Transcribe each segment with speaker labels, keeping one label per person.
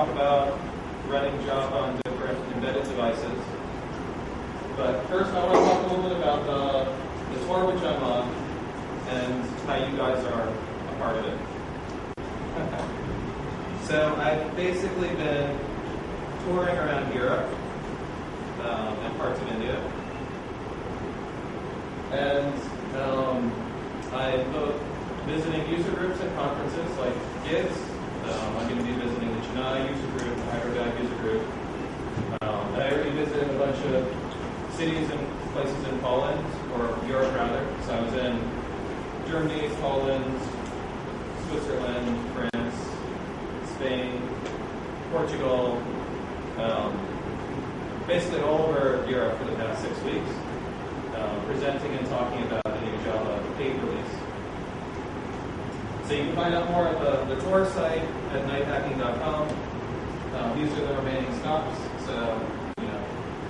Speaker 1: talk about running Java on different embedded devices. But first, I want to talk a little bit about the tour which I'm on and how you guys are a part of it. So I've basically been touring around Europe and parts of India. And I'm both visiting user groups at conferences like GIGS. I'm going to be visiting the Chennai user group, the Hyderabad user group. And I already visited a bunch of cities and places in Poland, or Europe rather. So I was in Germany, Poland, Switzerland, France, Spain, Portugal, basically all over Europe for the past 6 weeks, presenting and talking about the new Java 8 release. So you can find out more at the tour site at nighthacking.com. These are the remaining stops. So,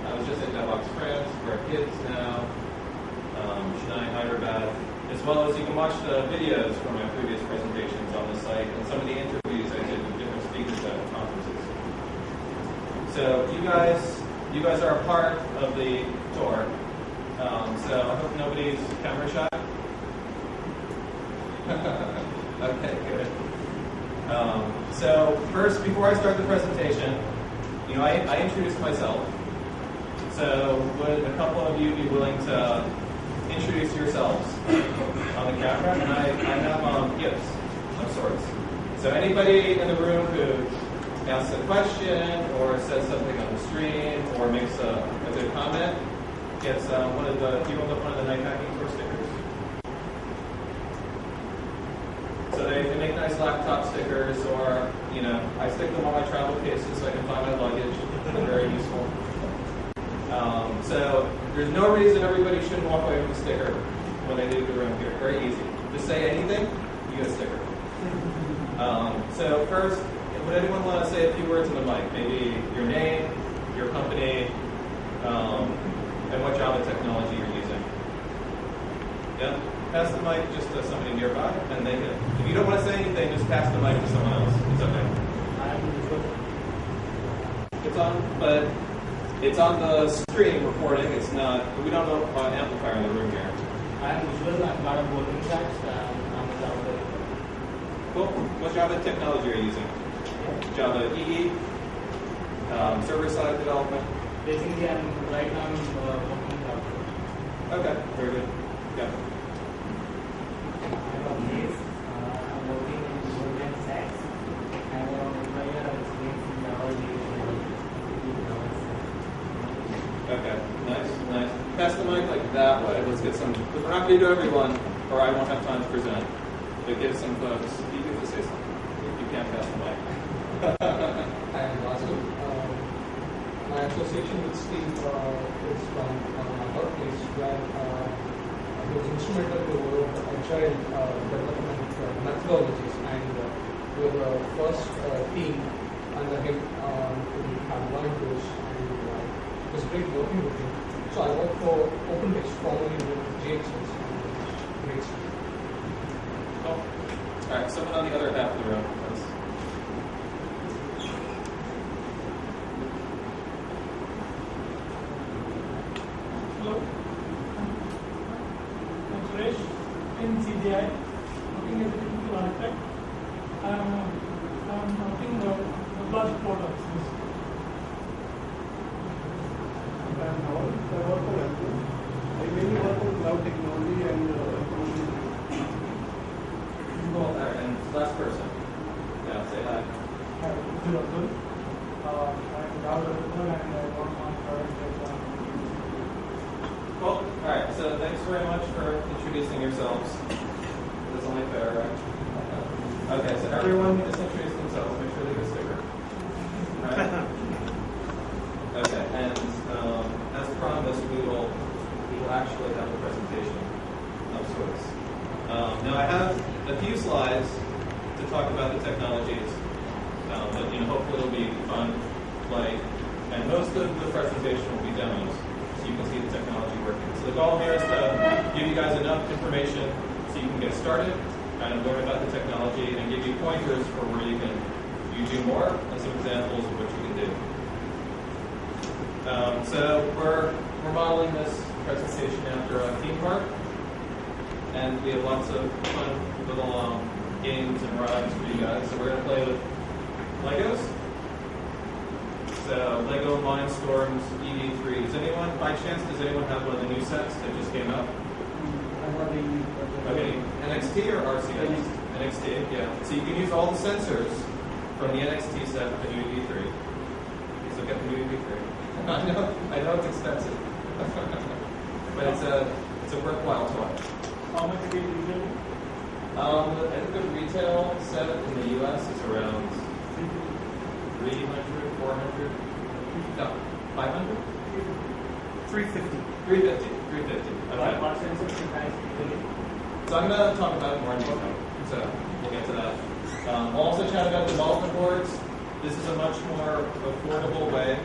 Speaker 1: I was just at DevOps France, we're at GIGS now, Chennai, Hyderabad, as well as you can watch the videos from my previous presentations on the site and some of the interviews I did with different speakers at conferences. So you guys are a part of the tour. So I hope nobody's camera shy. Okay, good. So first, before I start the presentation, I introduced myself. So would a couple of you be willing to introduce yourselves on the camera? And I have gifts of sorts. So anybody in the room who asks a question or says something on the stream or makes a good comment gets one of the Night Hacking Tour stickers. So they make nice laptop stickers, or I stick them on my travel cases so I can find my luggage. They're very useful. So there's no reason everybody shouldn't walk away with a sticker when they leave the room here. Very easy. Just say anything, you get a sticker. So first, would anyone want to say a few words in the mic? Maybe your name, your company, and what Java technology you're using. Yeah? Pass the mic just to somebody nearby, and they can. If you don't want to say anything, just pass the mic to someone else. It's okay. It's on, but it's on the stream recording. It's not. We don't know amplifier in the room here.
Speaker 2: I'm visual. I'm part of Golden Tracks. I'm a Java developer.
Speaker 1: Cool. What Java technology are you using? Java EE, server-side development.
Speaker 2: Basically, right now I'm working in Java.
Speaker 1: Okay, very good. Yeah.
Speaker 2: I'm working in Golden Tracks. I'm a player of experience in Java.
Speaker 1: Okay, nice. Pass the mic like that way. Let's get some. We're not going to do everyone, or I won't have time to present. But give some folks. You get to say something. You can't pass the mic.
Speaker 3: I am Vasu. My association with Steve is from my workplace, where he was instrumental to agile development methodologies, and we were the first team under him to have learned those, and it was great working with him. So I work for OpenText, formerly with GXS, and great stuff.
Speaker 1: Oh. All right, someone on the other half of the room.
Speaker 4: Hello, I'm Suresh in CGI, working as a technical architect. I'm working the large products.
Speaker 5: I'm Noel. I work for Apple. I mainly work on cloud technology and
Speaker 1: Cool. And last person. Yeah, say hi.
Speaker 4: Hi, I'm Abdul. I'm a Java developer and I work on products like
Speaker 1: Cool. All right. So thanks very much for introducing yourselves. That's only fair, right? Okay. So everyone just introduce themselves. Make sure they get a sticker. All right. Okay. And as promised, we will actually have a presentation of sorts. Now I have a few slides to talk about the technologies, but hopefully it'll be fun, light, and most of the presentation will be demos, so you can see the technology working. So the goal here is to give you guys enough information so you can get started, kind of learn about the technology, and give you pointers for where you can you do more, and some examples of what you can do. So we're modeling this presentation after a theme park, and we have lots of fun little games and rides for you guys. So we're going to play with Legos. So Lego Mindstorms EV3. Does anyone, by chance, have one of the new sets that just came out? Okay, NXT or RCS? NXT, yeah. So you can use all the sensors from the NXT set with the new EV3. So get the new EV3. I know it's expensive, but it's a worthwhile toy.
Speaker 4: How much do you usually?
Speaker 1: I think the retail set in the US is around 300, 400, no, 500?
Speaker 4: 350.
Speaker 1: 350. Okay.
Speaker 4: What sensors you guys usually?
Speaker 1: So I'm going to talk about it more in detail. So we'll get to that. We'll also chat about development boards. This is a much more affordable way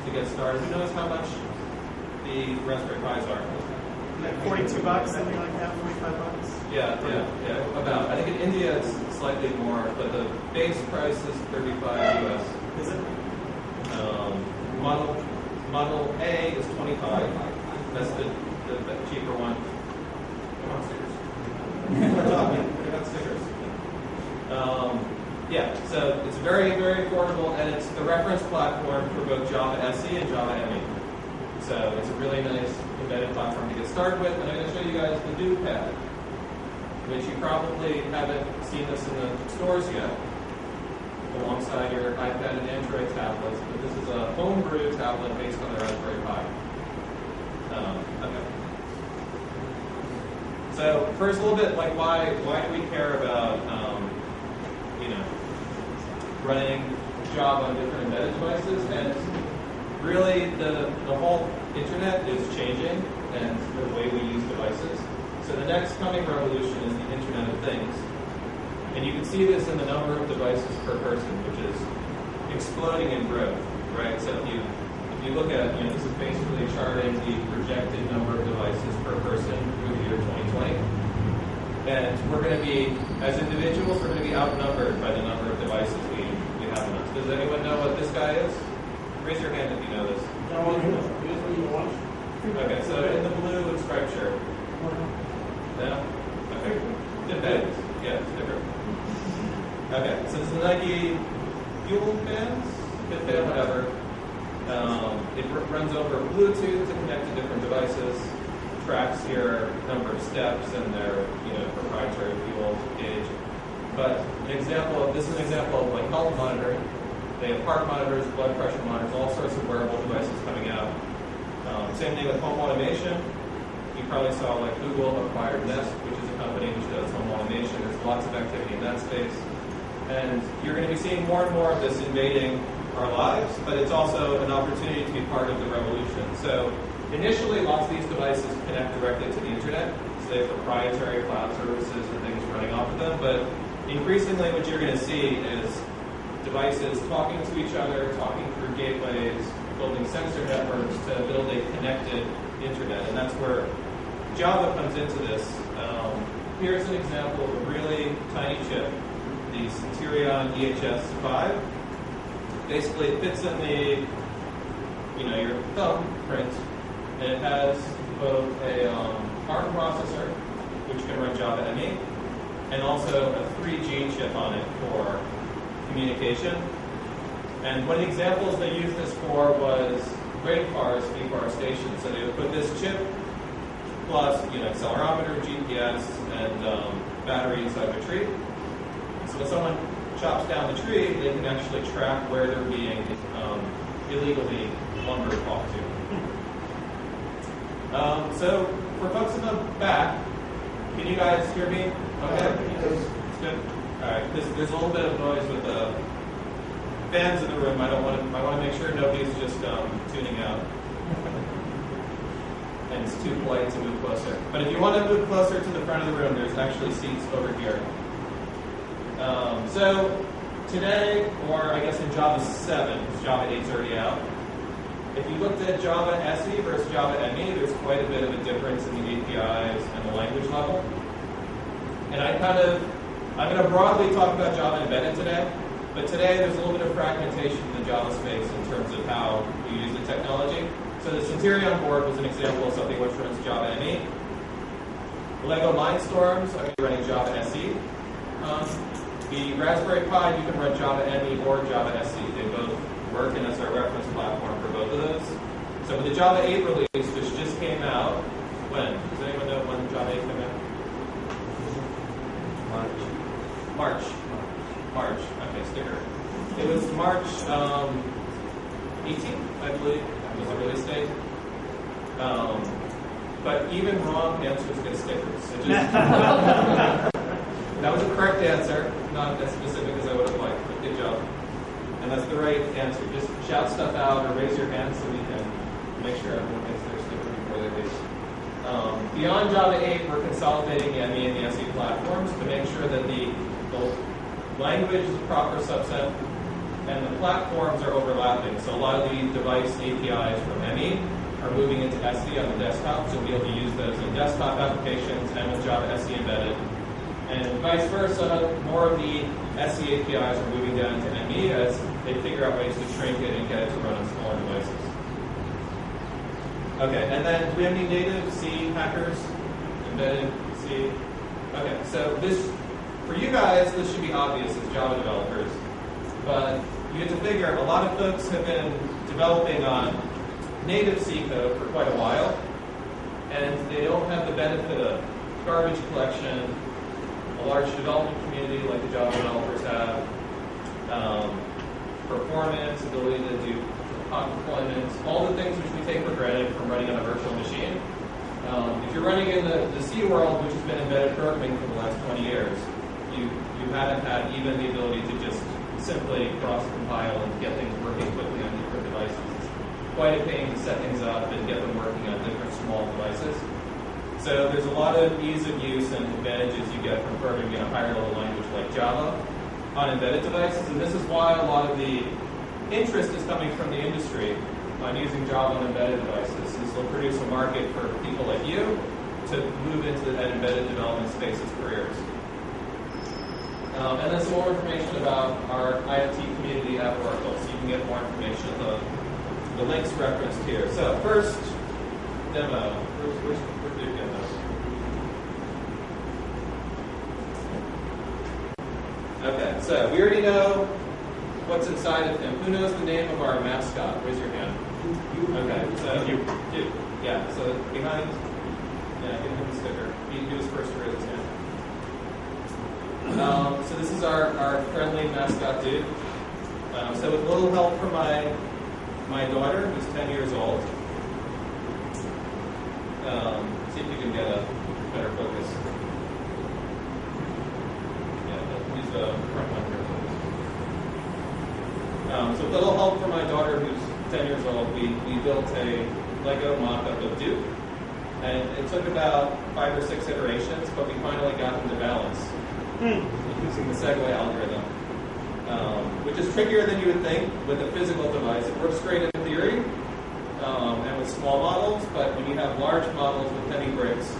Speaker 1: to get started. Who knows how much the Raspberry Pis are?
Speaker 5: Like $42, something like that, $45.
Speaker 1: Yeah, about. I think in India it's slightly more, but the base price is $35 US.
Speaker 5: Is it?
Speaker 1: Model A is $25. That's the cheaper one. Come on, stickers. We're talking. What about stickers? Yeah, so it's very, very affordable, and it's the reference platform for both Java SE and Java ME. So it's a really nice embedded platform to get started with, and I'm going to show you guys the new pad, which you probably haven't seen this in the stores yet, alongside your iPad and Android tablets, but this is a homebrew tablet based on the Raspberry Pi. Okay. So first, a little bit like why do we care about running Java on different embedded devices? And really, the whole internet is changing, and the way we use devices. So the next coming revolution is the Internet of Things. And you can see this in the number of devices per person, which is exploding in growth, right? So if you look at, this is basically charting the projected number of devices per person through the year 2020. And we're going to be, as individuals, we're going to be outnumbered by the number of devices we have in us. Does anyone know what this guy is? Raise your hand if you know this. Okay, so in the blue and striped shirt. No? Okay. Embedded. Yeah, it's different. Okay, so this is the Nike Fuel Bands, Fitbit, whatever. It runs over Bluetooth to connect to different devices, tracks your number of steps and their proprietary fuel gauge. But this is an example of like health monitoring. They have heart monitors, blood pressure monitors, all sorts of wearable devices coming out. Same thing with home automation. You probably saw like Google acquired Nest, which is a company which does home automation. There's lots of activity in that space. And you're going to be seeing more and more of this invading our lives, but it's also an opportunity to be part of the revolution. So initially, lots of these devices connect directly to the internet. So they have proprietary cloud services and things running off of them. But increasingly, what you're going to see is devices talking to each other, talking through gateways, building sensor networks to build a connected internet. And that's where Java comes into this. Here's an example of a really tiny chip, the Centurion EHS-5. Basically, it fits in the, your thumbprint, and it has both a ARM processor, which can run Java ME, and also a 3G chip on it for communication. And one of the examples they used this for was rail cars, deforestation. So they would put this chip plus, accelerometer, GPS, and battery inside the tree. So when someone chops down the tree, they can actually track where they're being illegally lumber off to. So for folks in the back, can you guys hear me? Okay, it's good. All right, there's a little bit of noise with the fans in the room. I want to make sure nobody's just tuning out. And it's too polite to move closer. But if you want to move closer to the front of the room, there's actually seats over here. So today, or I guess in Java 7, because Java 8's already out, if you looked at Java SE versus Java ME, there's quite a bit of a difference in the APIs and the language level. And I'm going to broadly talk about Java Embedded today, But today, there's a little bit of fragmentation in the Java space in terms of how you use the technology. So the Centurion board was an example of something which runs Java ME. Lego Mindstorms, I'm running Java SE. The Raspberry Pi, you can run Java ME or Java SE. They both work, and that's our reference platform for both of those. So with the Java 8 release, which just came out, when? Does anyone know when Java 8 came out? March. Okay, sticker. It was March 18th, I believe, was the release date. But even wrong answers get stickers. That was a correct answer, not as specific as I would have liked, but good job. And that's the right answer. Just shout stuff out or raise your hand so we can make sure everyone gets their sticker before they leave. Beyond Java 8, we're consolidating the ME and the SE platforms to make sure that the language is a proper subset and the platforms are overlapping. So a lot of the device APIs from ME are moving into SE on the desktop, so you'll be able to use those in desktop applications and with Java SE embedded. And vice versa, more of the SE APIs are moving down to ME as they figure out ways to shrink it and get it to run on smaller devices. Okay, and then do we have any native C hackers? Embedded C? Okay, so this, for you guys, this should be obvious as Java developers. But you have to figure, a lot of folks have been developing on native C code for quite a while, and they don't have the benefit of garbage collection, a large development community like the Java developers have, performance, ability to do hot deployments, all the things which we take for granted from running on a virtual machine. If you're running in the C world, which has been embedded programming for the last 20 years, you haven't had even the ability to just simply cross-compile and get things working quickly on different devices. It's quite a pain to set things up and get them working on different small devices. So there's a lot of ease of use and advantages you get from programming in a higher level language like Java on embedded devices, and this is why a lot of the interest is coming from the industry on using Java on embedded devices. This will produce a market for people like you to move into that embedded development space as careers. And then some more information about our IoT community at Oracle, so you can get more information at the links referenced here. So first, demo. Where's Duke demo? Okay, so we already know what's inside of him. Who knows the name of our mascot? Raise your hand. Okay, so Duke. Yeah, so behind, give him the sticker. He was first to raise his hand. So this is our friendly mascot Duke. So with a little help from my daughter, who's 10 years old. See if you can get a better focus. Yeah, use the front one here. So with a little help from my daughter, who's 10 years old, we built a Lego mock-up of Duke. And it took about 5 or 6 iterations, but we finally got him to balance using the Segway algorithm, which is trickier than you would think with a physical device. It works great in theory and with small models, but when you have large models with heavy bricks,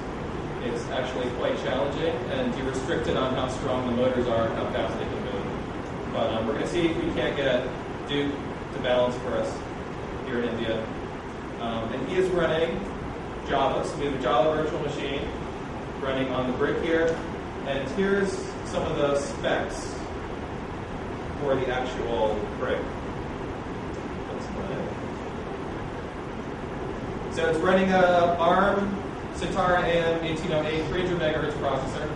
Speaker 1: it's actually quite challenging, and you're restricted on how strong the motors are and how fast they can move. But we're going to see if we can't get Duke to balance for us here in India. And he is running Java, so we have a Java virtual machine running on the brick here. And here's some of the specs for the actual brick. So it's running a ARM Citara AM 1808 300 megahertz processor.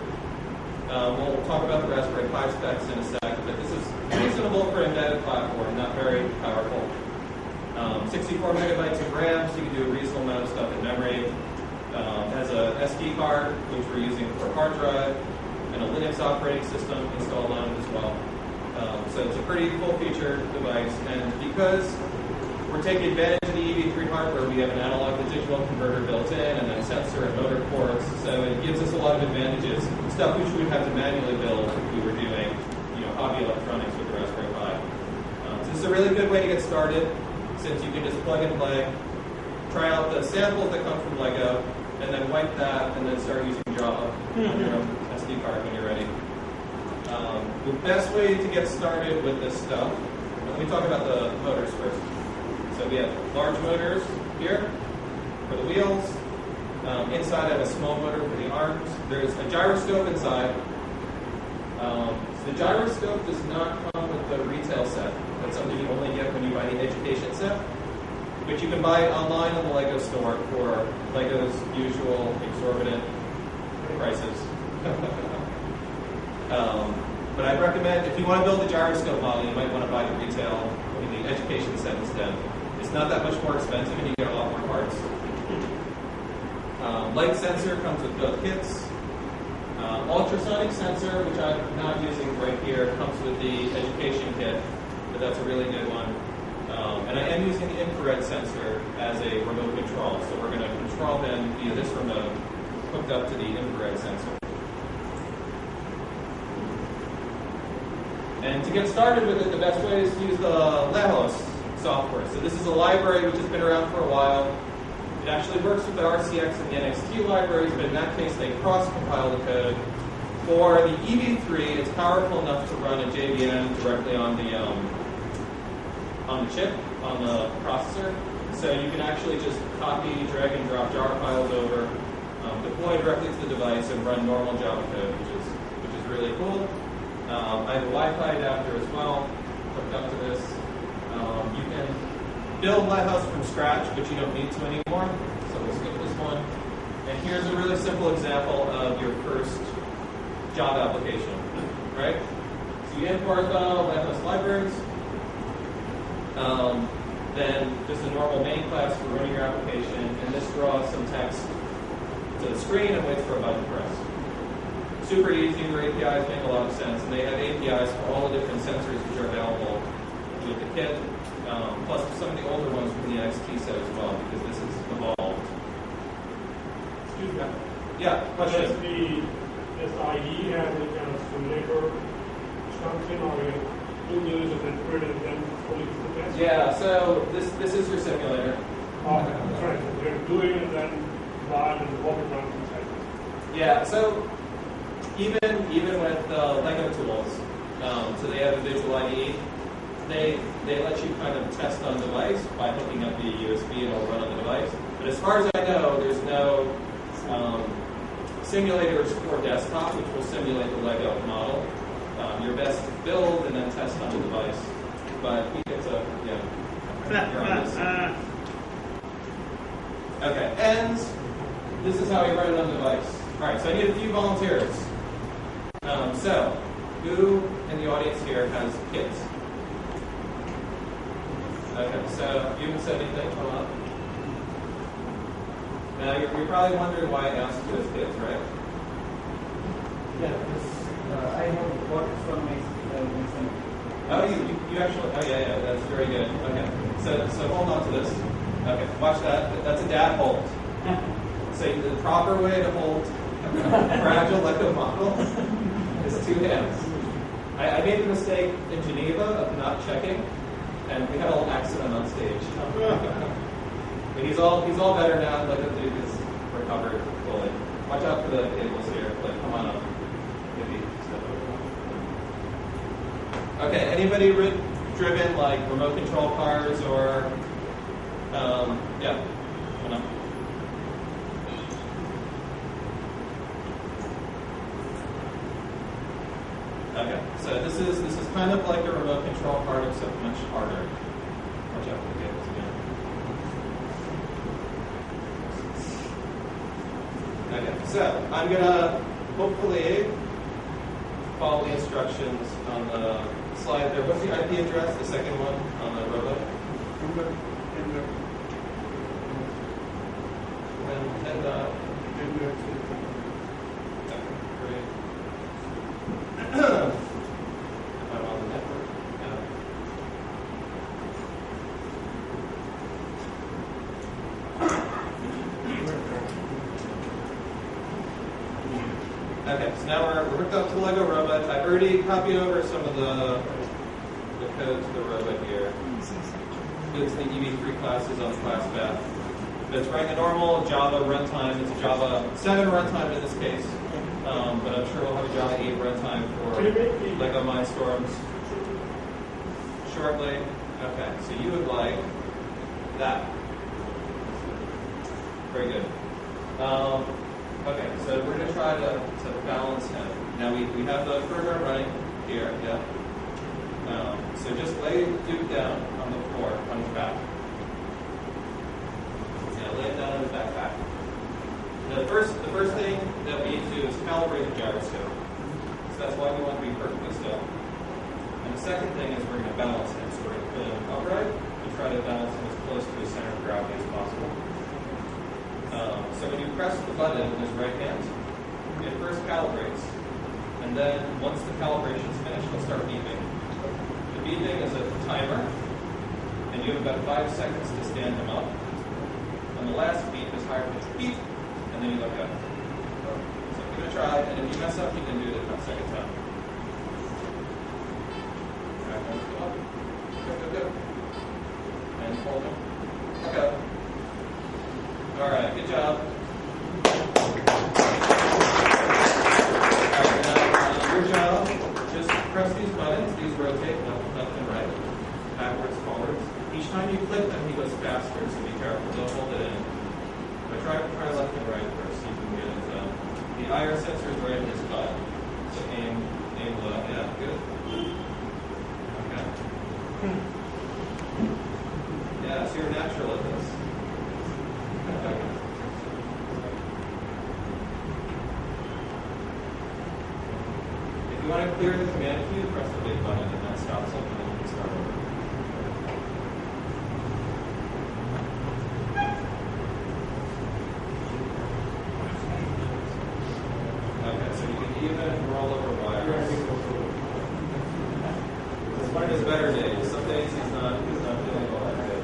Speaker 1: We'll talk about the Raspberry Pi specs in a sec, but this is reasonable for an embedded platform, not very powerful. 64 megabytes of RAM, so you can do a reasonable amount of stuff in memory. It has a SD card, which we're using for hard drive, and a Linux operating system installed on it as well. So it's a pretty full-featured device, and because we're taking advantage of the EV3 hardware, we have an analog to digital converter built in, and then sensor and motor ports, so it gives us a lot of advantages, stuff which we would have to manually build if we were doing hobby electronics with the Raspberry Pi. So this is a really good way to get started, since you can just plug and play, try out the samples that come from Lego, and then wipe that, and then start using Java on your own SD card when you're ready. the best way to get started with this stuff, let me talk about the motors first. So we have large motors here for the wheels. Inside I have a small motor for the arms. There's a gyroscope inside. So the gyroscope does not come with the retail set. That's something you only get when you buy the education set. But you can buy it online on the Lego store for Lego's usual exorbitant prices. But I'd recommend, if you want to build a gyroscope model, you might want to buy the retail, the education set instead. It's not that much more expensive and you get a lot more parts. Light sensor comes with both kits. Ultrasonic sensor, which I'm not using right here, comes with the education kit, but that's a really good one. And I am using the infrared sensor as a remote control, so we're going to control them via this remote hooked up to the infrared sensor. And to get started with it, the best way is to use the Lambdas software. So this is a library which has been around for a while. It actually works with the RCX and the NXT libraries, but in that case they cross-compile the code. For the EV3, it's powerful enough to run a JVM directly on the chip, on the processor. So you can actually just copy, drag and drop jar files over, deploy directly to the device, and run normal Java code, which is really cool. I have a Wi-Fi adapter as well, hooked up to this. You can build Lighthouse from scratch, but you don't need to anymore, so we'll skip this one. And here's a really simple example of your first Java application, right? So you import the Lighthouse libraries, then just a normal main class for running your application, and this draws some text to the screen and waits for a button press. Super easy, their APIs make a lot of sense, and they have APIs for all the different sensors which are available with the kit, plus some of the older ones from the NXT set as well, because this is evolved.
Speaker 4: Excuse me.
Speaker 1: Yeah, question?
Speaker 4: Does the IDE have any kind of simulator function, or you use it and print it and then fully to the test?
Speaker 1: Yeah, so this is your simulator.
Speaker 4: Okay, that's right. So you're doing it and then run and walk around inside.
Speaker 1: Yeah, so even with Lego tools, so they have a visual IDE, they let you kind of test on device by hooking up the USB and it'll run on the device. But as far as I know, there's no simulators for desktop which will simulate the Lego model. Your best to build and then test on the device. But we get to, yeah, you're on this. Okay, and this is how you run it on the device. All right, so I need a few volunteers. So, who in the audience here has kids? Okay, so you haven't said anything? Hold on. Now, you're probably wondering why I asked who has kids, right?
Speaker 2: Yeah, because I know what is from my son.
Speaker 1: Oh, you actually, oh yeah, that's very good. Okay, so hold on to this. Okay, watch that. That's a dad hold. So the proper way to hold a fragile Lego model is two hands. I made the mistake in Geneva of not checking, and we had a little accident on stage. But he's all better now. Lego Duke is recovered fully. Watch out for the cables here. But come on up. Maybe step over. Okay, anybody driven like remote control cars or yeah, come on. Okay, so this is kind of like a remote control card except much harder. Watch out for the cables again. Okay, so I'm gonna hopefully follow the instructions on the slide there. What's the IP address? The second one on the robot? And great. I'm on the network. Okay, so now we're hooked up to the Lego robot. I've already copied over some of the code to the robot here. It's the EV3 classes on the class path. It's running a normal Java runtime. It's a Java 7 runtime in this case, but I'm sure we'll have a Java 8 runtime for
Speaker 4: Can you make the
Speaker 1: Lego Mindstorms shortly. Okay, so you would like that. Very good. Okay, so we're going to try to balance him. Now we have the program running here, yeah. So just lay Duke down on the floor, on his back. Yeah, lay it down on his backpack. Now the first thing that we need to do is calibrate the gyroscope. So that's why we want to be perfectly still. And the second thing is we're going to balance him. So we're going to put him upright and try to balance him as close to his center of gravity as possible. So when you press the button in his right hand, it first calibrates. And then once the calibration is finished, it'll start beeping. The beeping is a timer, and you have about 5 seconds to stand him up. And the last beep is higher pitch beep, and then you let go. So give it a try, and if you mess up, you can do it a second time. Alright, let's go up. Go. And hold him. Okay. Alright, good job. Alright, now your job, just press these buttons, these rotate left and right, backwards, forwards. Each time you click them, he goes faster, so be careful, don't hold it in. But try left and right first, so you can get his, the IR sensor is right in his butt. So aim low, yeah, good. Okay. Yeah, so you're natural at this. If you want to clear the command queue, press the big button and that stops it, and then you can start over. Okay, so you can even roll over wires. It's one of his better days. Some days he's not feeling all that good.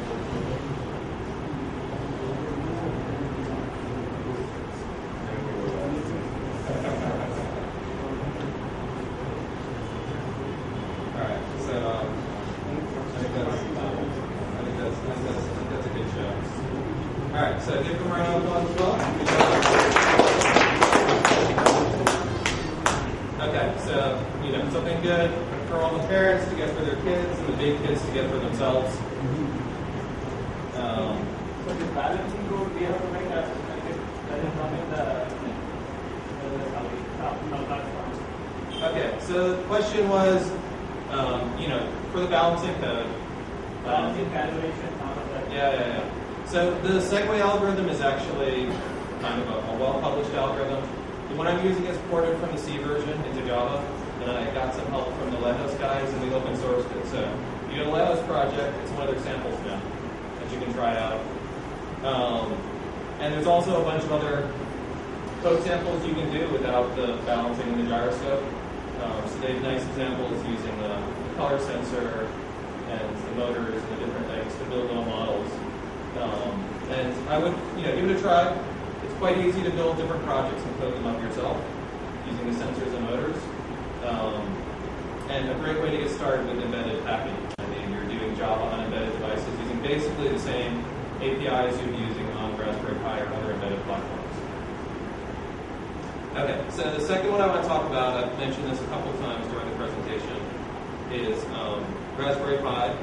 Speaker 1: Alright, so I think that's a good show. Alright, so give him a round of applause as well. Good job. Okay, so something good for all the parents to get for their kids and the big kids to get for themselves.
Speaker 2: So the balancing code we have to make that is not in the platform.
Speaker 1: Okay, so the question was, for the balancing code.
Speaker 2: Balancing calculation, not of that.
Speaker 1: Yeah. So the segue algorithm is actually kind of a well-published algorithm. The one I'm using is ported from the C version into Java, and I got some help from the Legos guys, and we open sourced it. So you get a Legos project, it's one of their samples now that you can try out. And there's also a bunch of other code samples you can do without the balancing and the gyroscope. So they have nice examples using the color sensor and the motors and the different things to build little models. And I would, give it a try. It's quite easy to build different projects and code them up yourself using the sensors and motors. And a great way to get started with embedded packaging. I mean, you're doing Java on embedded devices using basically the same APIs you'd be using on Raspberry Pi or other embedded platforms. Okay, so the second one I want to talk about, I've mentioned this a couple of times during the presentation, is Raspberry Pi.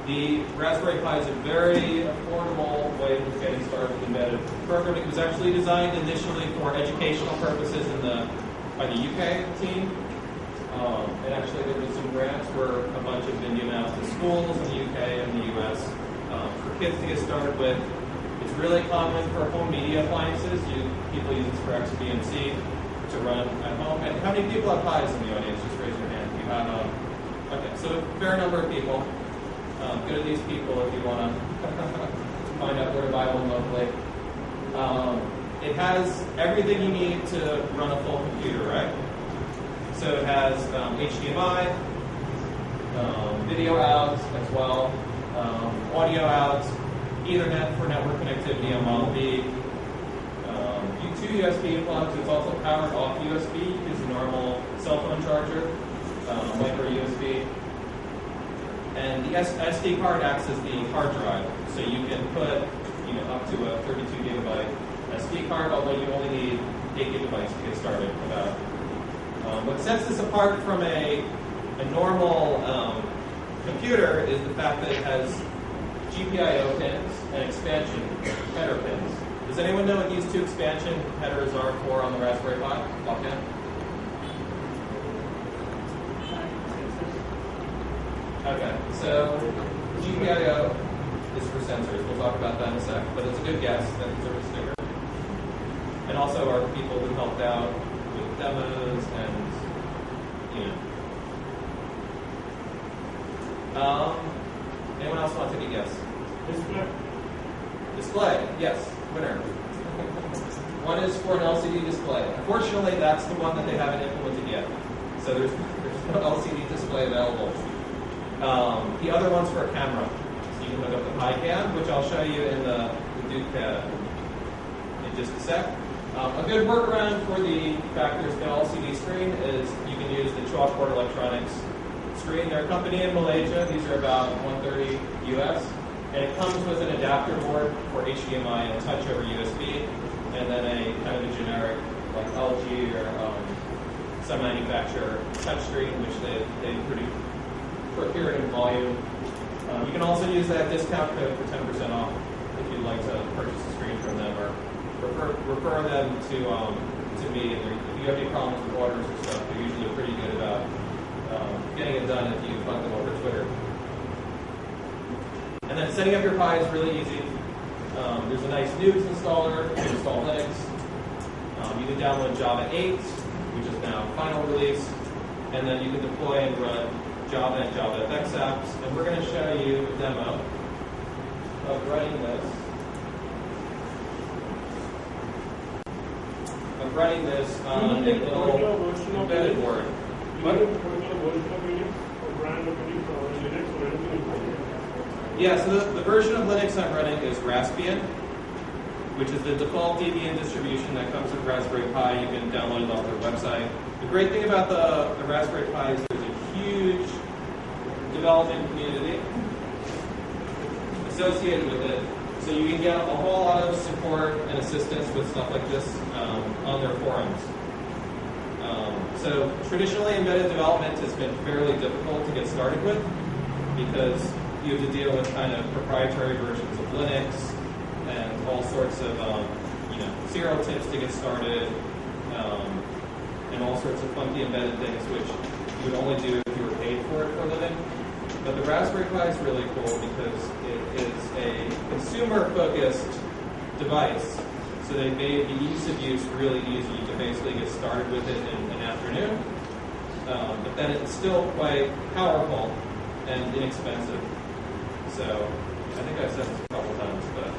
Speaker 1: The Raspberry Pi is a very affordable way of getting started with embedded programming. It was actually designed initially for educational purposes by the UK team. And actually there was some grants where a bunch of been given out to schools in the UK and the US for kids to get started with. It's really common for home media appliances. People use this for XBMC to run at home. And how many people have Pis in the audience? Just raise your hand. You have okay, so a fair number of people. Go to these people if you want to find out where to buy one locally. It has everything you need to run a full computer, right? So it has HDMI, video out as well, audio out, Ethernet for network connectivity on Model B, 2 USB plugs. It's also powered off USB. You use a normal cell phone charger, micro USB. And the SD card acts as the hard drive, so you can put up to a 32 gigabyte SD card, although you only need 8 gigabytes to get started. What sets this apart from a normal computer is the fact that it has GPIO pins and expansion header pins. Does anyone know what these two expansion headers are for on the Raspberry Pi? Offhand? Okay, so GPIO is for sensors. We'll talk about that in a sec, but it's a good guess that it's a sticker. And also our people who helped out with demos and, you know. Anyone else want to take a guess? Display, yes, winner. One is for an LCD display. Unfortunately, that's the one that they haven't implemented yet. So there's no LCD display available. The other one's for a camera. So you can hook up the Pi Cam, which I'll show you in the Duke in just a sec. A good workaround for the fact there's no LCD screen is you can use the Chalkboard Electronics screen. They're a company in Malaysia. These are about $130 US. And it comes with an adapter board for HDMI and touch over USB, and then a kind of a generic like LG or some manufacturer touchscreen, which they procure in volume. You can also use that discount code for 10% off if you'd like to purchase a screen from them, or refer them to me. And if you have any problems with orders or stuff, they're usually pretty good about getting it done if you fund them over Twitter. And then setting up your Pi is really easy. There's a nice Nukes installer. You can install Linux. You can download Java 8, which is now final release. And then you can deploy and run Java and JavaFX apps. And we're going to show you a demo of running this on a little embedded board. Yeah, so the version of Linux I'm running is Raspbian, which is the default Debian distribution that comes with Raspberry Pi. You can download it off their website. The great thing about the Raspberry Pi is there's a huge development community associated with it. So you can get a whole lot of support and assistance with stuff like this on their forums. So traditionally, embedded development has been fairly difficult to get started with because you have to deal with kind of proprietary versions of Linux and all sorts of serial tips to get started, and all sorts of funky embedded things which you would only do if you were paid for it for a living. But the Raspberry Pi is really cool because it is a consumer-focused device. So they made the ease of use really easy. You can basically get started with it in an afternoon. But then it's still quite powerful and inexpensive. So I think I've said this a couple times, but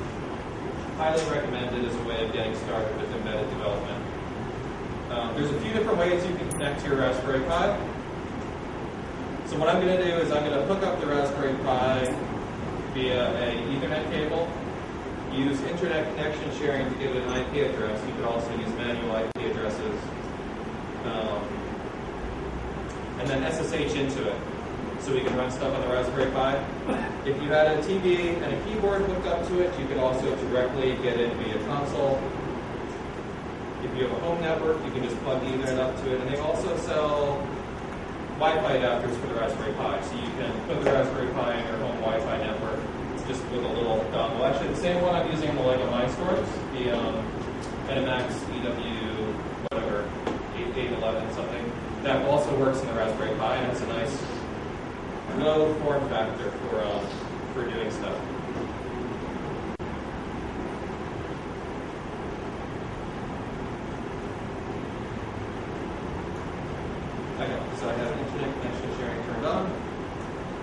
Speaker 1: highly recommended as a way of getting started with embedded development. There's a few different ways you can connect to your Raspberry Pi. So what I'm going to do is I'm going to hook up the Raspberry Pi via an Ethernet cable, use internet connection sharing to give it an IP address. You could also use manual IP addresses, and then SSH into it, so we can run stuff on the Raspberry Pi. If you had a TV and a keyboard hooked up to it, you could also directly get in via console. If you have a home network, you can just plug the Ethernet up to it, and they also sell Wi-Fi adapters for the Raspberry Pi, so you can put the Raspberry Pi in your home Wi-Fi network just with a little dongle. Actually, the same one I'm using in the Lego Mindstorms, the Dynamax EW, whatever, 811 something, that also works in the Raspberry Pi, and it's a nice low form factor for doing stuff. Okay, so I have internet connection sharing turned on.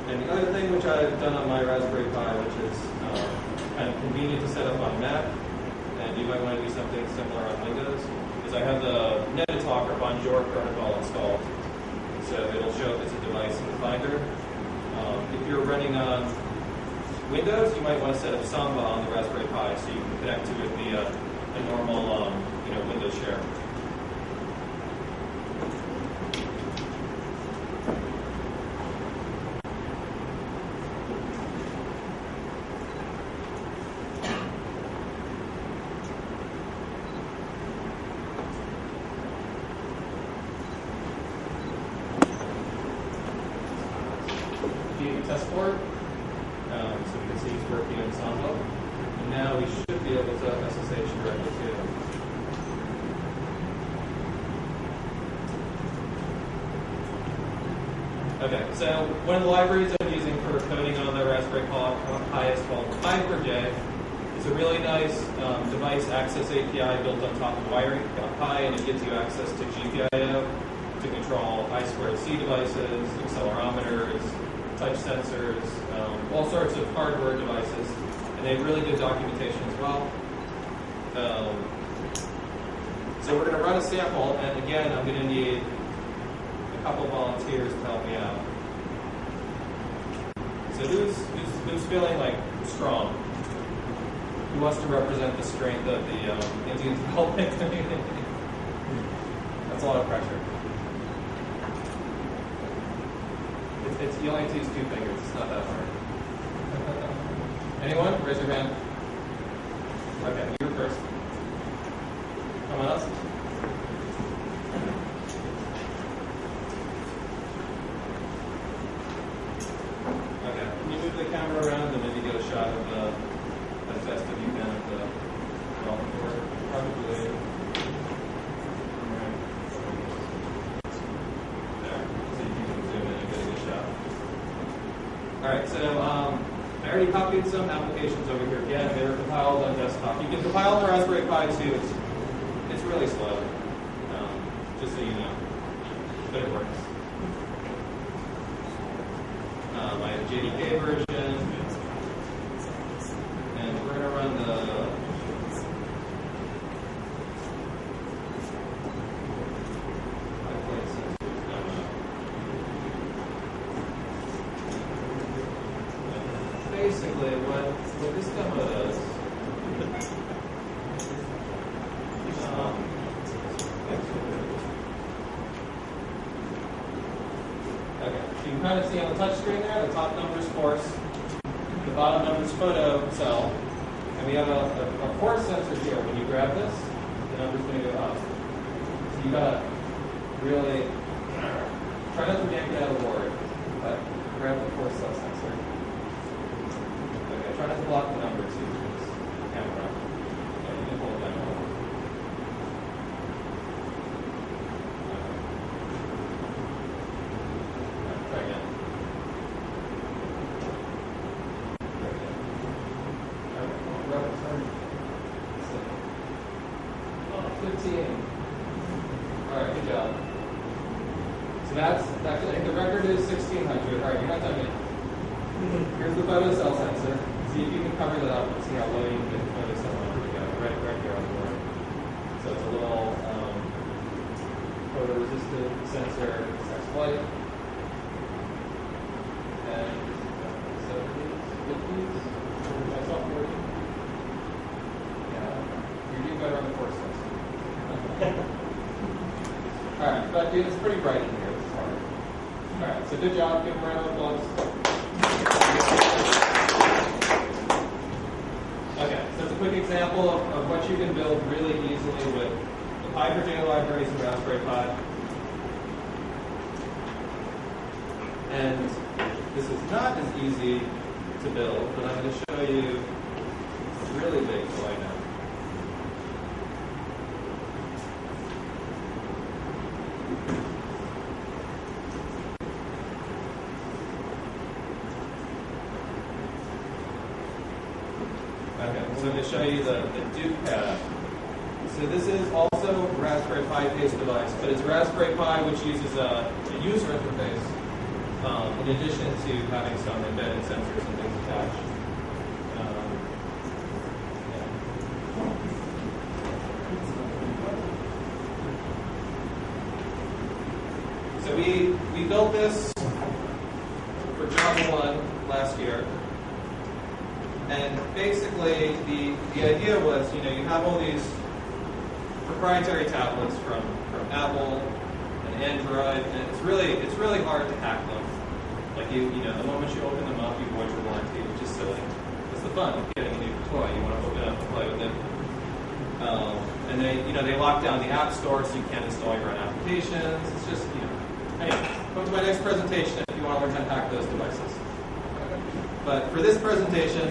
Speaker 1: And the other thing which I've done on my Raspberry Pi, which is kind of convenient to set up on Mac, and you might want to do something similar on Windows, is I have the Netatalk or Bonjour protocol installed. So it'll show if it's a device in the Finder. If you're running on Windows, you might want to set up Samba on the Raspberry Pi so you can connect to it via a normal Windows share. the test board. So we can see it's working in Ensemble. And now we should be able to SSH directly to it. Okay, so one of the libraries I'm using for coding on the Raspberry Pi is called Pi4J. It's a really nice device access API built on top of Wiring Pi, and it gives you access to GPIO to control I2C devices, accelerometers, touch sensors, all sorts of hardware devices, and they have really good documentation as well. So we're going to run a sample, and again, I'm going to need a couple volunteers to help me out. So who's feeling like strong? Who wants to represent the strength of the Indian development community? That's a lot of pressure. You only have to use 2 fingers. It's not that hard. Anyone? Raise your hand. Okay, you're first. Someone else? Okay. Can you move the camera around and maybe get a shot of the best of you can of the development board? Probably. All right, so I already copied some applications over here. Again, they were compiled on desktop. You can compile on the Raspberry Pi too. It's really slow, just so you know, but it works. I have JDK version, and we're going to run the basically what this demo does. Okay, so you can kind of see on the touch screen there, the top number is force, the bottom number is photo cell, and we have a force sensor here. When you grab this, the number's going to go up. So you gotta really try not to yank it out of the board, but grab the force cell sensor. Try not to block the number too, because the camera. Yeah, you can hold it down. Try again. Oh, 15. All right, good job. So that's actually, I think the record is 1600. All right, you're not done yet. Here's the photo cell sensor. See if you can cover that up and see how low you can get the photo cell number to go. Right here on the board. So it's a little photoresistive sensor, sex light. And 70s, 50s. My software. Yeah. You're doing better on the force sensor. Alright, but dude, it's pretty bright in here. It's hard. Alright, so good job. Give them a round of applause. Okay, so it's a quick example of what you can build really easily with the Pi4J libraries and Raspberry Pi. And this is not as easy to build, but I'm going to show you a really big toy now. Okay, so I'm going to show you the Duke pad. So this is also a Raspberry Pi-based device, but it's Raspberry Pi which uses a user interface in addition to having some embedded sensors and things attached. So we built this for Java 1 last year. And basically, the idea was, you have all these proprietary tablets from Apple and Android, and it's really hard to hack them. Like the moment you open them up, you void your warranty, which is silly. It's the fun of getting a new toy. You want to open it up and play with it. And they lock down the App Store, so you can't install your own applications. It's just, Anyway, come to my next presentation if you want to learn how to hack those devices. But for this presentation,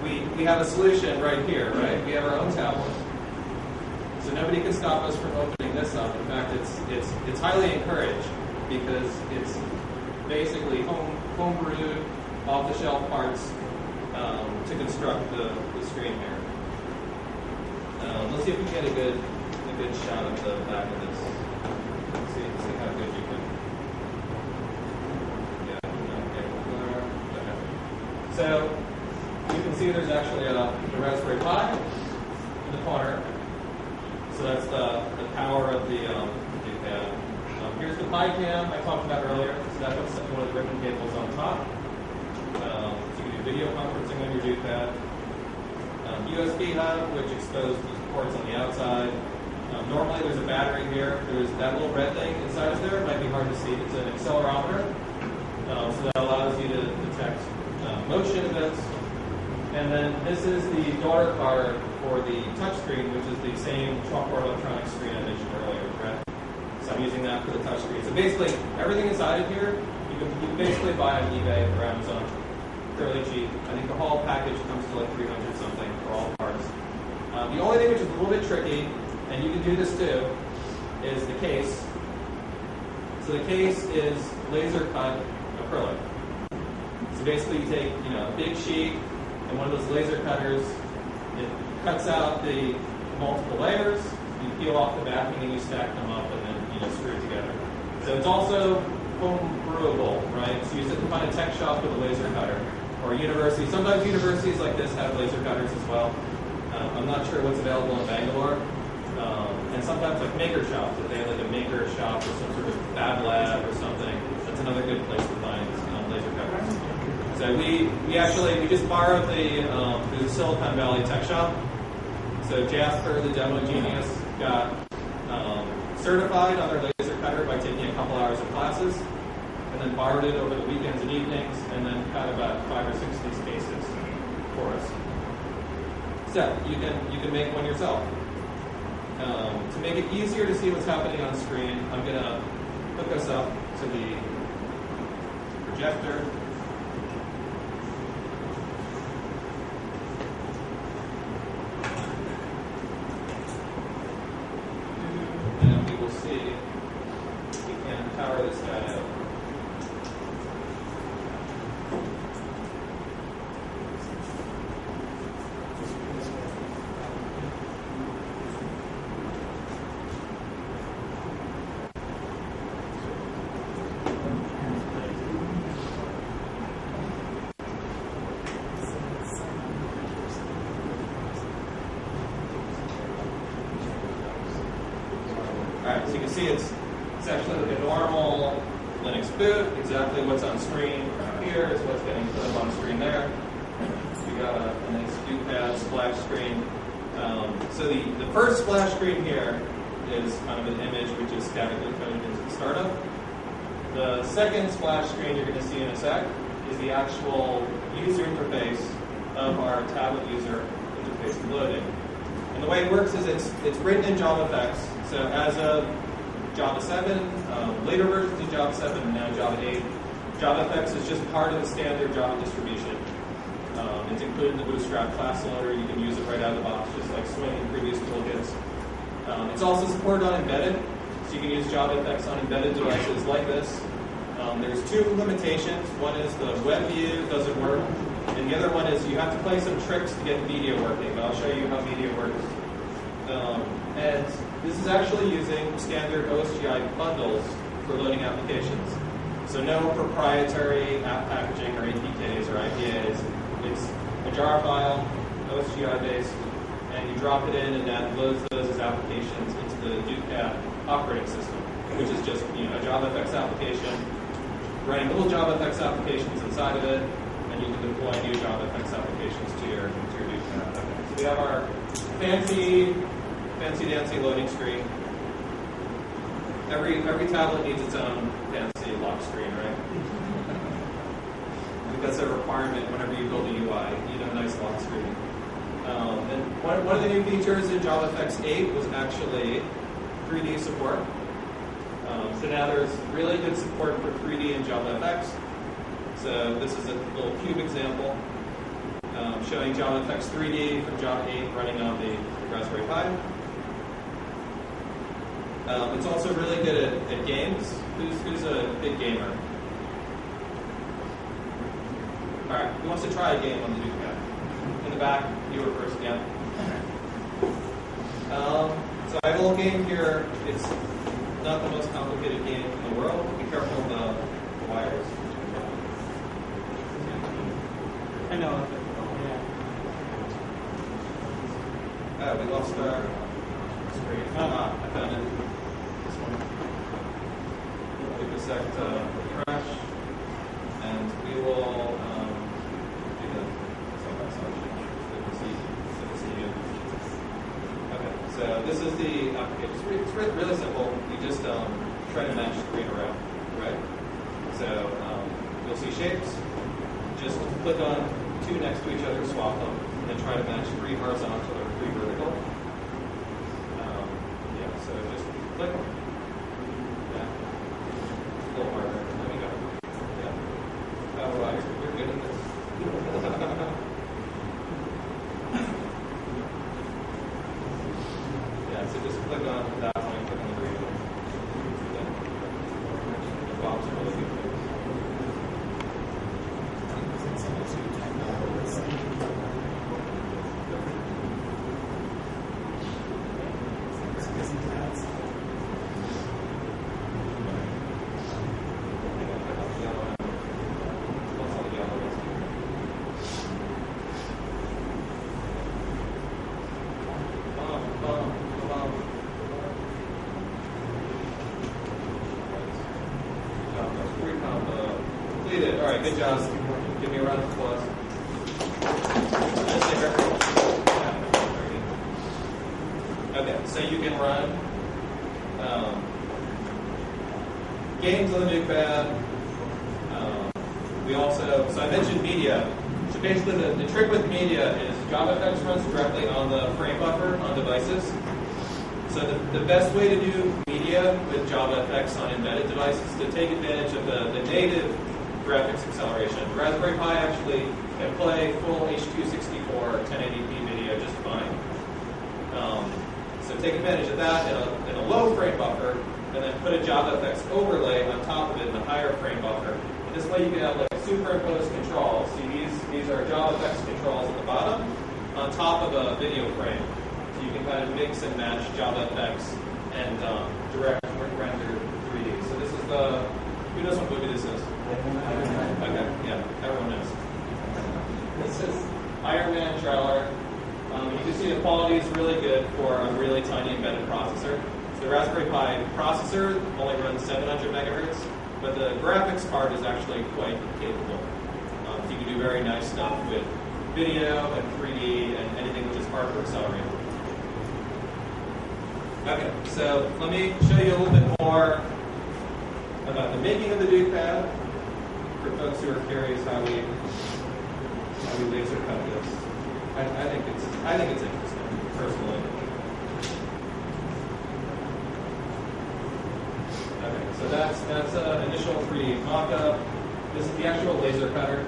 Speaker 1: we have a solution right here, right? We have our own tablet. So nobody can stop us from opening this up. In fact, it's highly encouraged because it's basically home-brewed, off-the-shelf parts to construct the screen here. Let's see if we can get a good shot of the back of this. See how good you can. Okay. So you can see there's actually a Raspberry Pi in the corner. So that's the power of the D-pad. Here's the Pi cam I talked about earlier. So that puts one of the ribbon cables on top. So you can do video conferencing on your D-pad. USB hub, which exposes the ports on the outside. Normally there's a battery here. There's that little red thing inside of there. It might be hard to see. It's an accelerometer. So that allows you to detect motion events. And then this is the daughter card for the touchscreen, which is the same chalkboard electronic screen I mentioned earlier, right? So I'm using that for the touchscreen. So basically, everything inside of here, you can basically buy on eBay or Amazon. Fairly cheap. I think the whole package comes to like 300 something for all parts. The only thing which is a little bit tricky, and you can do this too, is the case. So the case is laser cut acrylic. So basically you take a big sheet and one of those laser cutters, it cuts out the multiple layers, you peel off the backing and you stack them up and then screw it together. So it's also home brewable, right? So you sit and find a tech shop with a laser cutter. Or university. Sometimes universities like this have laser cutters as well. I'm not sure what's available in Bangalore. And sometimes like maker shops, if they have like a maker shop or some sort of fab lab or something, that's another good place to find laser cutters. So we just borrowed there's a Silicon Valley tech shop. So Jasper, the demo genius, got certified on their laser cutter by taking a couple hours of classes, and then borrowed it over the weekends and evenings, and then cut about 5 or 6 of these cases for us. So you can make one yourself. To make it easier to see what's happening on screen, I'm going to hook us up to the projector. And we will see if we can power this guy up. So you can see it's actually like a normal Linux boot. Exactly what's on screen here is what's getting put up on screen there. We got a nice D-pad splash screen. So the first splash screen here is kind of an image which is statically coded into the startup. The second splash screen you're going to see in a sec is the actual user interface of our tablet user interface loading. And the way it works is it's written in JavaFX. So as of Java 7, later versions of Java 7, and now Java 8, JavaFX is just part of the standard Java distribution. It's included in the Bootstrap class loader. You can use it right out of the box, just like Swing and previous toolkits. It's also supported on embedded, so you can use JavaFX on embedded devices like this. There's two limitations. One is the web view doesn't work, and the other one is you have to play some tricks to get media working, but I'll show you how media works. And this is actually using standard OSGI bundles for loading applications. So no proprietary app packaging or APKs or IPAs. It's a jar file, OSGI based, and you drop it in and that loads those as applications into the D-pad operating system, which is just a JavaFX application, running little JavaFX applications inside of it, and you can deploy new JavaFX applications to your D-pad. So we have our fancy dancy loading screen. Every tablet needs its own fancy lock screen, right? I think that's a requirement whenever you build a UI. You need a nice lock screen. And one of the new features in JavaFX 8 was actually 3D support. So now there's really good support for 3D in JavaFX. So this is a little cube example showing JavaFX 3D from Java 8 running on the Raspberry Pi. It's also really good at games. Who's a big gamer? All right, who wants to try a game on the Duke Pad? In the back, you were first again. So I have a little game here. It's not the most complicated game in the world. Be careful of the wires.
Speaker 2: I know.
Speaker 1: We lost our screen. I found it. This one. Give it a sec to refresh, and we will do the side-by-side change. Good to see you. Okay, so this is the application. It's really simple. You just try to match screen around, right? So you'll see shapes. Just click on two next to each other, swap them, and then try to match three horizontal or three vertical. So just click. Yeah. A little harder. There we go. Yeah. Oh, wow, you're good at this. Yeah, so just click on that one and click on the green one. The Bob's are really good. All right, good job. Give me a round of applause. Okay, so you can run games on the NukePad. So I mentioned media. So basically the trick with media is JavaFX runs directly on the frame buffer on devices. So the best way to do media with JavaFX on embedded devices is to take advantage of the native graphics acceleration. The Raspberry Pi actually can play full H.264 1080p video just fine. So take advantage of that in a low frame buffer, and then put a JavaFX overlay on top of it in a higher frame buffer. And this way you can have like superimposed controls. See, these are JavaFX controls at the bottom on top of a video frame. So you can kind of mix and match JavaFX and direct render 3D. So this is who knows what movie this is? Okay, yeah, everyone knows. This is Iron Man trailer. You can see the quality is really good for a really tiny embedded processor. So the Raspberry Pi processor only runs 700 megahertz, but the graphics card is actually quite capable. So you can do very nice stuff with video and 3D and anything which is hard to accelerate. Okay, so let me show you a little bit more about the making of the NukePad. For folks who are curious how we laser cut this, I think it's interesting personally. Okay, so that's initial 3D mock-up. This is the actual laser cutter.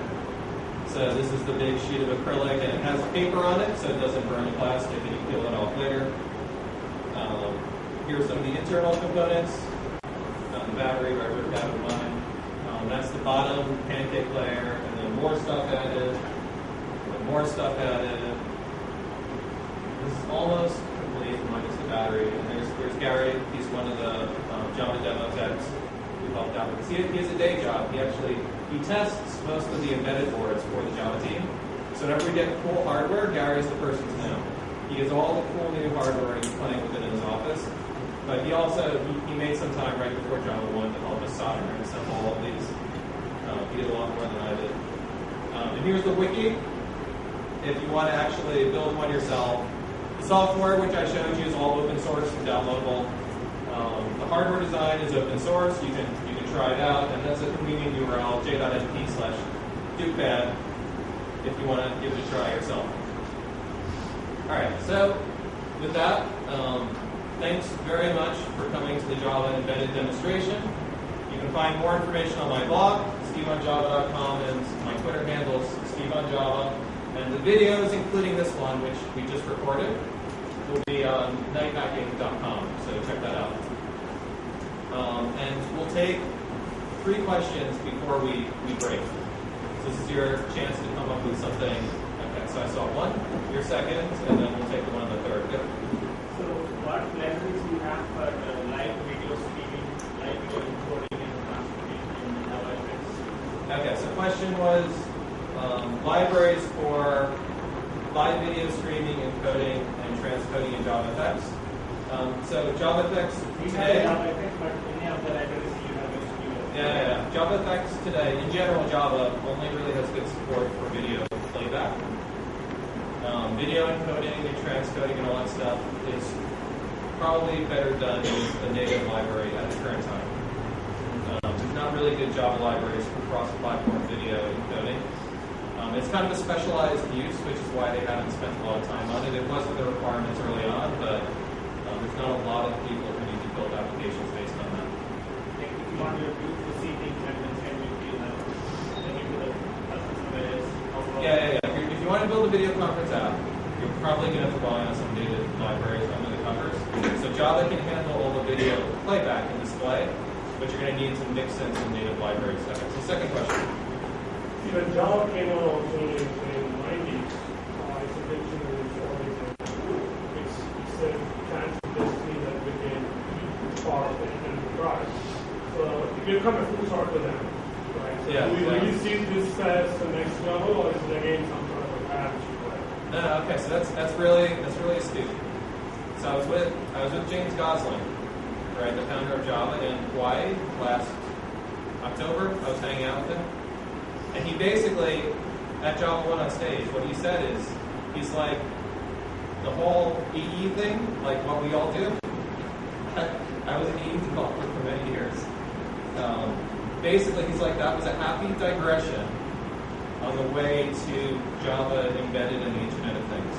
Speaker 1: So this is the big sheet of acrylic, and it has paper on it, so it doesn't burn the plastic, and you peel it off later. Here's some of the internal components. The battery, regular battery line. That's the bottom pancake layer, and then more stuff added, and more stuff added. This is almost complete, minus the battery. And there's Gary. He's one of the Java demo techs who helped out with this. He has a day job. He tests most of the embedded boards for the Java team. So whenever we get cool hardware, Gary is the person to know. He has all the cool new hardware and he's playing with it in his office. But he also he made some time right before Java 1 to help us solder and assemble all of these. He did a lot more than I did. And here's the wiki. If you want to actually build one yourself, the software which I showed you is all open source and downloadable. The hardware design is open source. You can try it out, and that's a convenient URL, j.np/dukepad, if you want to give it a try yourself. All right. So with that. Thanks very much for coming to the Java Embedded demonstration. You can find more information on my blog, steveonjava.com, and my Twitter handle is steveonjava. And the videos, including this one, which we just recorded, will be on nighthacking.com, so check that out. And we'll take 3 questions before we break. So this is your chance to come up with something. Okay, so I saw 1, your second, and then we'll take the one on the third. Yep.
Speaker 6: So what libraries you have for live video streaming, live video encoding and transcription in JavaFX?
Speaker 1: Okay, so question was libraries for live video streaming, encoding, and transcoding in JavaFX. So JavaFX
Speaker 6: We
Speaker 1: today.
Speaker 6: have JavaFX, but any of the libraries you have is
Speaker 1: Yeah. JavaFX today, in general, Java only really has good support for video playback. Video encoding and transcoding and all that stuff is probably better done with a native library at the current time. There's not really good Java libraries for cross-platform video encoding. It's kind of a specialized use, which is why they haven't spent a lot of time on it. It wasn't the requirements early on, but there's not a lot of people who need to build applications based on that.
Speaker 6: If you want your view to see things and then send it to the person somewhere else.
Speaker 1: Yeah. If you want to build a video conference app, you're probably going to have to rely on some native libraries under the covers. So Java can handle all the video playback and display, but you're going to need to mix in some native libraries. Okay, so second question.
Speaker 4: When Java came out in the 90s, it's a dictionary for everything. It's a fancy destiny that became part of the enterprise. So it become a full circle then, right? So
Speaker 1: Yeah,
Speaker 4: do we
Speaker 1: yeah.
Speaker 4: really see this as the next Java, or is it again some sort of a patch?
Speaker 1: No, okay, so that's really astute. So I was with James Gosling, right, the founder of Java in Hawaii last October. I was hanging out with him. And he basically, at Java 1 on stage, what he said is, he's like, the whole EE thing, like what we all do, I was an EE developer for many years. Basically, he's like, that was a happy digression on the way to Java embedded in the Internet of Things.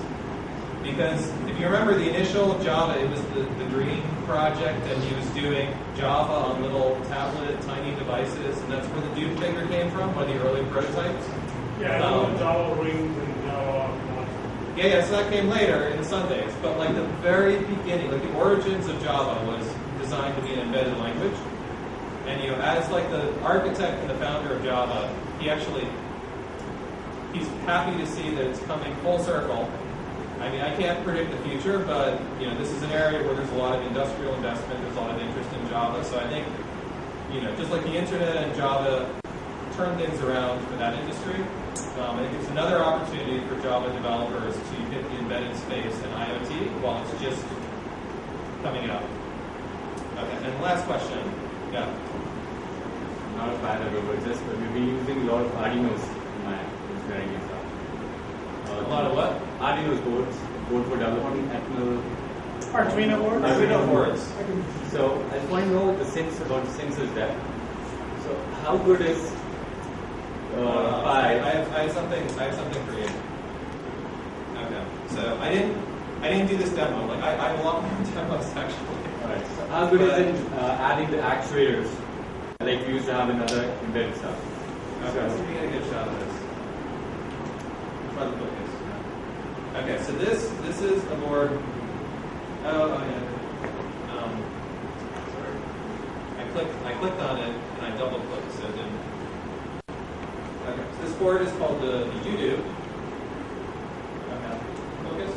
Speaker 1: Because if you remember the initial Java, it was the Dream project, and he was doing Java on little tablet, tiny devices, and that's where the Dude figure came from, one of the early prototypes.
Speaker 4: Yeah, I know Java rings and Java.
Speaker 1: Yeah, so that came later in the Sundays, but like the very beginning, like the origins of Java was designed to be an embedded language. And as like the architect and the founder of Java, he's happy to see that it's coming full circle. I mean, I can't predict the future, but this is an area where there's a lot of industrial investment, there's a lot of interest in Java. So I think, just like the internet and Java turn things around for that industry, I think it's another opportunity for Java developers to hit the embedded space and IoT while it's just coming out. Okay, and last question. Yeah.
Speaker 7: Not a bad idea, but just we've been using a lot of Arduinos in my engineering and stuff.
Speaker 1: A lot of what?
Speaker 7: Arduinos board for developing
Speaker 5: Arduino board?
Speaker 1: Arduino boards.
Speaker 7: So I just want to know the sense about the sensors there. So how good is Pi?
Speaker 1: I have something for you. Okay. So I didn't do this demo. Like I have a lot more demos actually.
Speaker 7: Alright. So how good is it adding the actuators like we used to have in other embedded stuff?
Speaker 1: Okay, so we get a good shot of this. Try the focus. Okay, so this is a board. Oh yeah. Sorry. I clicked on it and I double clicked, so it didn't. Okay, so this board is called the UDO. Okay. Focus.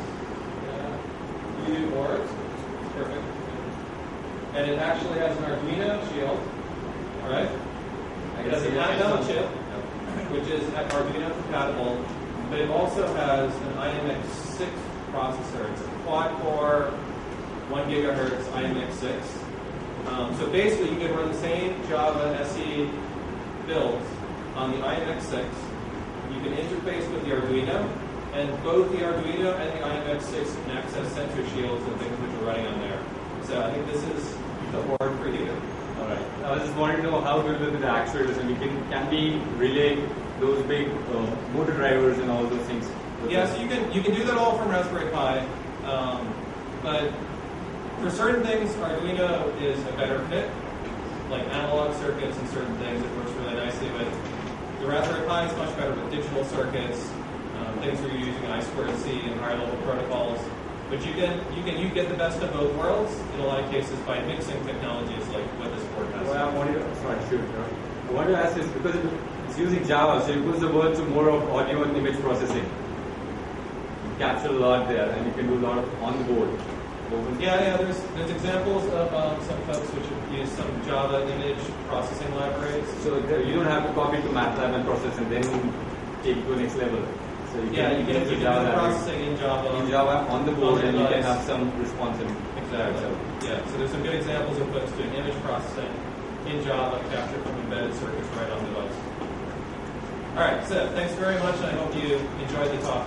Speaker 1: UDO board. Perfect. And it actually has an Arduino shield. Alright? It has an Adeno chip, which is Arduino compatible, but it also has an IMX6 processor. It's a quad-core, 1 gigahertz IMX6. So basically, you can run the same Java SE builds on the IMX6. You can interface with the Arduino, and both the Arduino and the IMX6 can access sensor shields and things which are running on there. So I think this is the board for you.
Speaker 7: Alright. I was just wanting to know how good with the actuators, and we can we relay those big motor drivers and all those things.
Speaker 1: Yeah, so you can do that all from Raspberry Pi, but for certain things, Arduino is a better fit, like analog circuits and certain things. It works really nicely with the Raspberry Pi. It's much better with digital circuits, things where you're using I2C and higher level protocols. But you get the best of both worlds in a lot of cases by mixing technologies like what this board has.
Speaker 7: Well, I want to ask this because it's using Java, so it puts the word to more of audio and image processing. You capture a lot there, and you can do a lot of on the board.
Speaker 1: Yeah. There's examples of some folks which have used some Java image processing libraries.
Speaker 7: So you don't have to copy to MATLAB and process and then take it to the next level. So you can
Speaker 1: do
Speaker 7: Java
Speaker 1: processing in Java.
Speaker 7: On the board, and you can have some response.
Speaker 1: Exactly. Yeah. So there's some good examples of folks doing image processing in Java captured from embedded circuits right on the device. All right, so thanks very much, and I hope you enjoyed the talk.